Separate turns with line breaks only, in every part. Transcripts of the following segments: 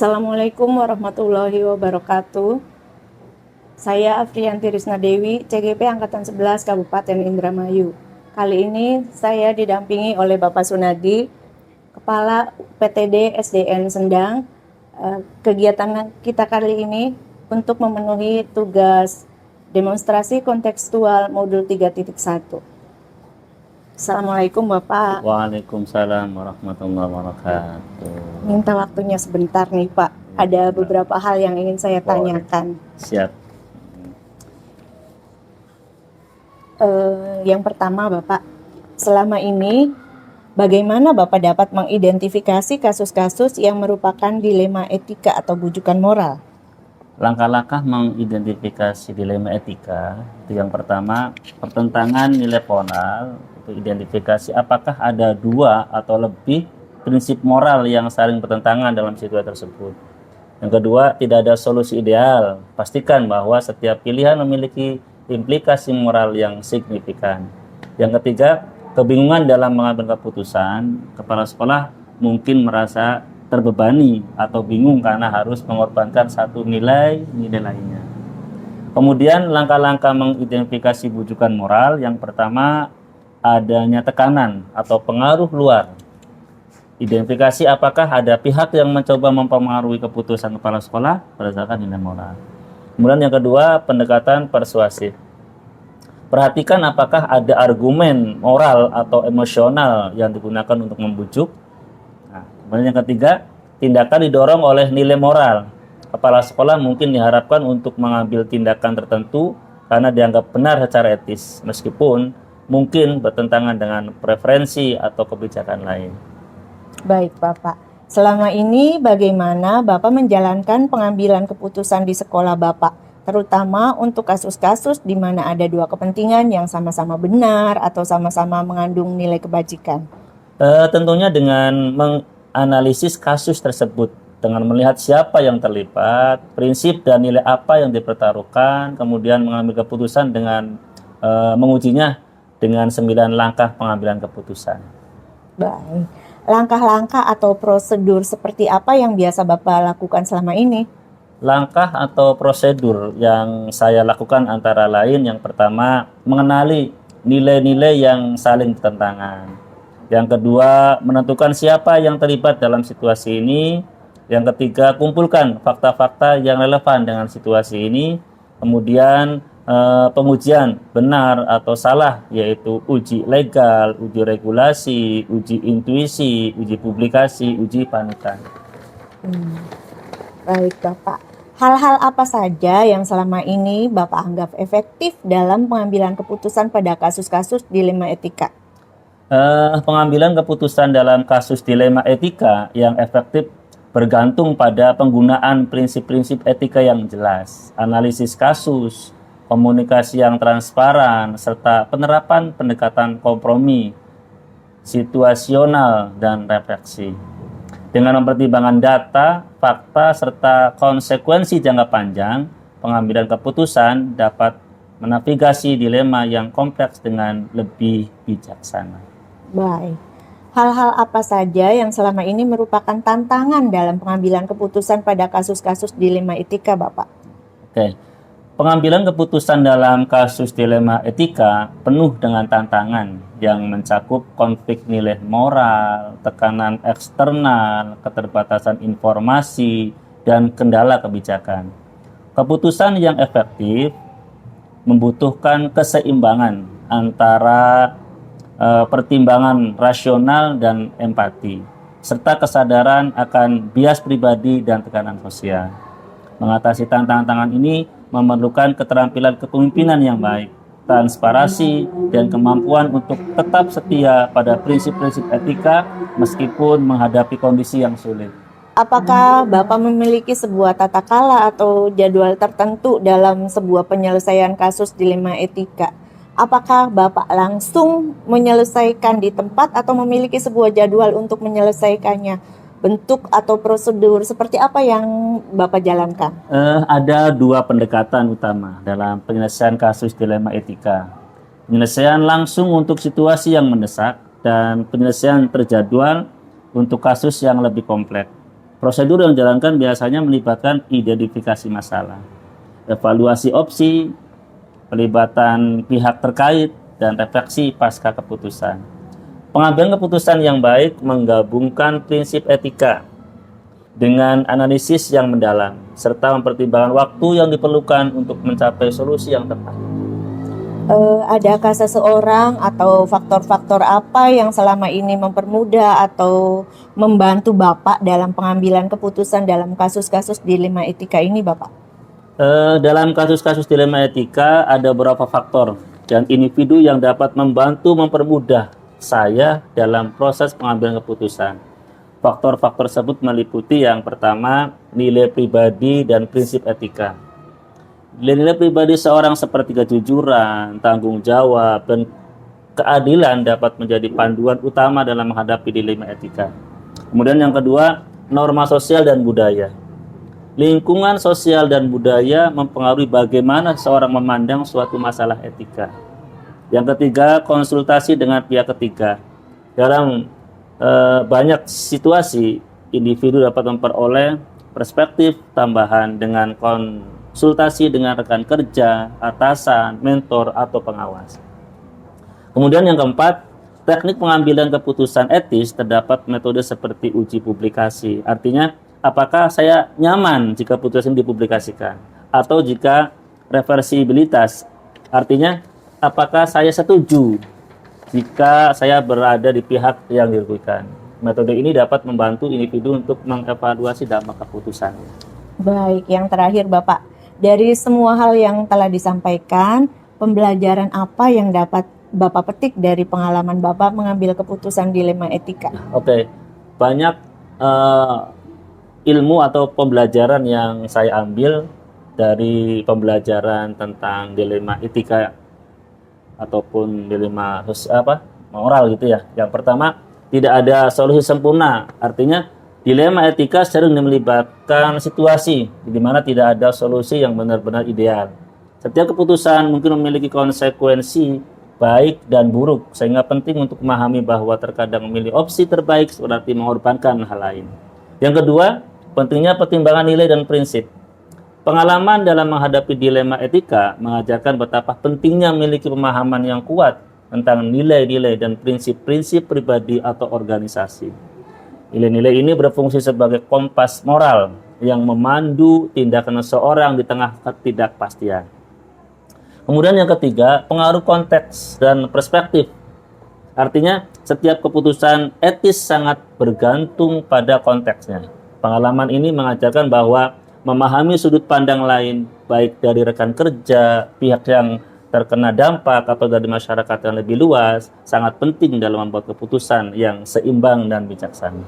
Assalamualaikum warahmatullahi wabarakatuh. Saya Afriyanti Risna Dewi, CGP Angkatan 11 Kabupaten Indramayu. Kali ini saya didampingi oleh Bapak Sunadi, Kepala PTD SDN Sendang. Kegiatan kita kali ini untuk memenuhi tugas demonstrasi kontekstual modul 3.1. Assalamualaikum Bapak.
Waalaikumsalam warahmatullahi wabarakatuh.
Minta waktunya sebentar nih Pak. Ada beberapa hal yang ingin saya tanyakan.
Siap.
Yang pertama Bapak, selama ini bagaimana Bapak dapat mengidentifikasi kasus-kasus yang merupakan dilema etika atau bujukan moral?
Langkah-langkah mengidentifikasi dilema etika itu yang pertama, pertentangan nilai moral. Itu identifikasi apakah ada dua atau lebih prinsip moral yang saling bertentangan dalam situasi tersebut. Yang kedua, tidak ada solusi ideal. Pastikan bahwa setiap pilihan memiliki implikasi moral yang signifikan. Yang ketiga, kebingungan dalam mengambil keputusan. Kepala sekolah mungkin merasa terbebani atau bingung karena harus mengorbankan satu nilai lainnya. Kemudian langkah-langkah mengidentifikasi bujukan moral. Yang pertama, adanya tekanan atau pengaruh luar. Identifikasi apakah ada pihak yang mencoba mempengaruhi keputusan kepala sekolah berdasarkan nilai moral. Kemudian yang kedua, pendekatan persuasif. Perhatikan apakah ada argumen moral atau emosional yang digunakan untuk membujuk. Nah, kemudian yang ketiga, tindakan didorong oleh nilai moral. Kepala sekolah mungkin diharapkan untuk mengambil tindakan tertentu karena dianggap benar secara etis, meskipun mungkin bertentangan dengan preferensi atau kebijakan lain.
Baik Bapak, selama ini bagaimana Bapak menjalankan pengambilan keputusan di sekolah Bapak, terutama untuk kasus-kasus di mana ada dua kepentingan yang sama-sama benar atau sama-sama mengandung nilai kebajikan?
Tentunya dengan menganalisis kasus tersebut, dengan melihat siapa yang terlibat, prinsip dan nilai apa yang dipertaruhkan, kemudian mengambil keputusan dengan mengujinya dengan 9 langkah pengambilan keputusan.
Baik, langkah-langkah atau prosedur seperti apa yang biasa Bapak lakukan selama ini?
Langkah atau prosedur yang saya lakukan antara lain, yang pertama, mengenali nilai-nilai yang saling bertentangan. Yang kedua, menentukan siapa yang terlibat dalam situasi ini. Yang ketiga, kumpulkan fakta-fakta yang relevan dengan situasi ini. Kemudian pengujian benar atau salah, yaitu uji legal, uji regulasi, uji intuisi, uji publikasi, uji panutan.
Baik Bapak, hal-hal apa saja yang selama ini Bapak anggap efektif dalam pengambilan keputusan pada kasus-kasus dilema etika?
Pengambilan keputusan dalam kasus dilema etika yang efektif bergantung pada penggunaan prinsip-prinsip etika yang jelas, analisis kasus, komunikasi yang transparan, serta penerapan pendekatan kompromi, situasional, dan refleksi. Dengan mempertimbangkan data, fakta, serta konsekuensi jangka panjang, pengambilan keputusan dapat menavigasi dilema yang kompleks dengan lebih bijaksana.
Baik, hal-hal apa saja yang selama ini merupakan tantangan dalam pengambilan keputusan pada kasus-kasus dilema etika, Bapak?
Oke. Pengambilan keputusan dalam kasus dilema etika penuh dengan tantangan yang mencakup konflik nilai moral, tekanan eksternal, keterbatasan informasi, dan kendala kebijakan. Keputusan yang efektif membutuhkan keseimbangan antara pertimbangan rasional dan empati, serta kesadaran akan bias pribadi dan tekanan sosial. Mengatasi tantangan ini memerlukan keterampilan kepemimpinan yang baik, transparansi, dan kemampuan untuk tetap setia pada prinsip-prinsip etika meskipun menghadapi kondisi yang sulit.
Apakah Bapak memiliki sebuah tata kala atau jadwal tertentu dalam sebuah penyelesaian kasus dilema etika? Apakah Bapak langsung menyelesaikan di tempat atau memiliki sebuah jadwal untuk menyelesaikannya? Bentuk atau prosedur seperti apa yang Bapak jalankan?
Ada dua pendekatan utama dalam penyelesaian kasus dilema etika. Penyelesaian langsung untuk situasi yang mendesak dan penyelesaian terjadwal untuk kasus yang lebih kompleks. Prosedur yang dijalankan biasanya melibatkan identifikasi masalah, evaluasi opsi, pelibatan pihak terkait, dan refleksi pasca keputusan. Pengambilan keputusan yang baik menggabungkan prinsip etika dengan analisis yang mendalam, serta mempertimbangkan waktu yang diperlukan untuk mencapai solusi yang tepat.
Adakah seseorang atau faktor-faktor apa yang selama ini mempermudah atau membantu Bapak dalam pengambilan keputusan dalam kasus-kasus dilema etika ini, Bapak?
Dalam kasus-kasus dilema etika ada beberapa faktor dan individu yang dapat membantu mempermudah saya dalam proses pengambilan keputusan. Faktor-faktor tersebut meliputi yang pertama, nilai pribadi dan prinsip etika. Nilai-nilai pribadi seorang seperti kejujuran, tanggung jawab, dan keadilan dapat menjadi panduan utama dalam menghadapi dilema etika. Kemudian yang kedua, norma sosial dan budaya. Lingkungan sosial dan budaya mempengaruhi bagaimana seorang memandang suatu masalah etika. Yang ketiga, konsultasi dengan pihak ketiga. Dalam banyak situasi, individu dapat memperoleh perspektif tambahan dengan konsultasi dengan rekan kerja, atasan, mentor, atau pengawas. Kemudian yang keempat, teknik pengambilan keputusan etis terdapat metode seperti uji publikasi. Artinya, apakah saya nyaman jika putusan dipublikasikan? Atau jika reversibilitas, artinya apakah saya setuju jika saya berada di pihak yang dirugikan? Metode ini dapat membantu individu untuk mengevaluasi dampak keputusan.
Baik, yang terakhir Bapak, dari semua hal yang telah disampaikan, pembelajaran apa yang dapat Bapak petik dari pengalaman Bapak mengambil keputusan dilema etika?
Oke, banyak ilmu atau pembelajaran yang saya ambil dari pembelajaran tentang dilema etika ataupun dilema moral gitu ya. Yang pertama, tidak ada solusi sempurna. Artinya dilema etika sering melibatkan situasi di mana tidak ada solusi yang benar-benar ideal. Setiap keputusan mungkin memiliki konsekuensi baik dan buruk, sehingga penting untuk memahami bahwa terkadang memilih opsi terbaik berarti mengorbankan hal lain. Yang kedua, pentingnya pertimbangan nilai dan prinsip. Pengalaman dalam menghadapi dilema etika mengajarkan betapa pentingnya memiliki pemahaman yang kuat tentang nilai-nilai dan prinsip-prinsip pribadi atau organisasi. Nilai-nilai ini berfungsi sebagai kompas moral yang memandu tindakan seseorang di tengah ketidakpastian. Kemudian yang ketiga, pengaruh konteks dan perspektif. Artinya, setiap keputusan etis sangat bergantung pada konteksnya. Pengalaman ini mengajarkan bahwa memahami sudut pandang lain, baik dari rekan kerja, pihak yang terkena dampak, atau dari masyarakat yang lebih luas, sangat penting dalam membuat keputusan yang seimbang dan bijaksana.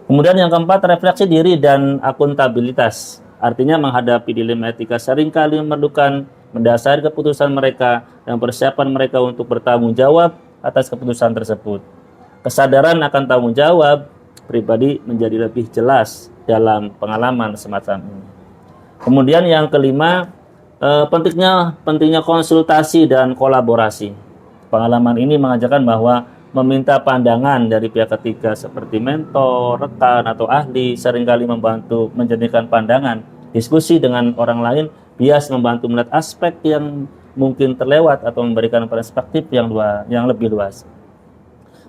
Kemudian yang keempat, refleksi diri dan akuntabilitas. Artinya menghadapi dilema etika seringkali memerlukan mendasari keputusan mereka dan persiapan mereka untuk bertanggung jawab atas keputusan tersebut. Kesadaran akan tanggung jawab pribadi menjadi lebih jelas dalam pengalaman semacam ini. Kemudian yang kelima, pentingnya konsultasi dan kolaborasi. Pengalaman ini mengajarkan bahwa meminta pandangan dari pihak ketiga seperti mentor, rekan, atau ahli seringkali membantu menjernihkan pandangan. Diskusi dengan orang lain bias membantu melihat aspek yang mungkin terlewat atau memberikan perspektif yang lebih luas.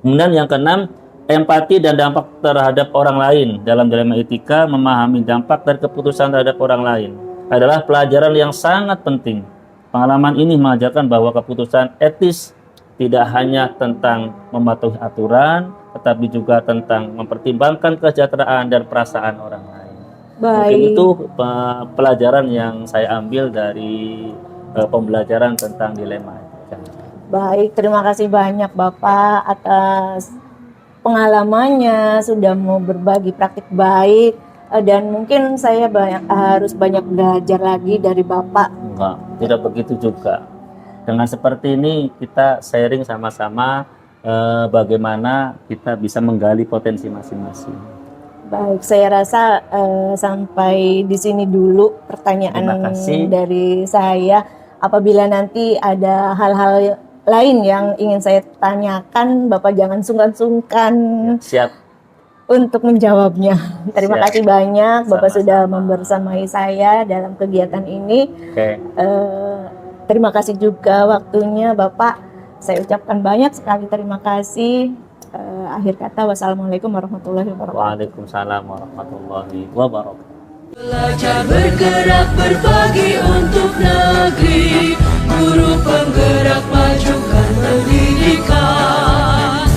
Kemudian yang keenam, empati dan dampak terhadap orang lain. Dalam dilema etika, memahami dampak dari keputusan terhadap orang lain adalah pelajaran yang sangat penting. Pengalaman ini mengajarkan bahwa keputusan etis tidak hanya tentang mematuhi aturan, tetapi juga tentang mempertimbangkan kesejahteraan dan perasaan orang lain. Mungkin itu pelajaran yang saya ambil dari pembelajaran tentang dilema etika.
Baik, terima kasih banyak Bapak atas pengalamannya, sudah mau berbagi praktik baik, dan mungkin saya harus banyak belajar lagi dari Bapak.
Enggak, tidak begitu juga. Dengan seperti ini kita sharing sama-sama bagaimana kita bisa menggali potensi masing-masing.
Baik, saya rasa sampai di sini dulu pertanyaan dari saya. Apabila nanti ada hal-hal lain yang ingin saya tanyakan, Bapak jangan sungkan-sungkan
Siap
untuk menjawabnya. Terima
Siap.
kasih banyak Bapak sudah
Sama-sama.
membersamai saya dalam kegiatan ini.
Oke.
Terima kasih juga waktunya Bapak. Saya ucapkan banyak sekali terima kasih. Akhir kata, wassalamualaikum warahmatullahi wabarakatuh.
Waalaikumsalam warahmatullahi wabarakatuh.
Belajar bergerak berbagi untuk negeri, guru penggerak majukan pendidikan,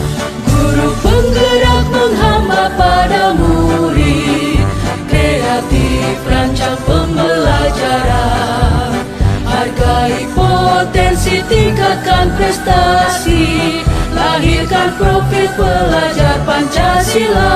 guru penggerak menghamba pada murid, kreatif rancang pembelajaran, hargai potensi tingkatkan prestasi, lahirkan profil pelajar Pancasila.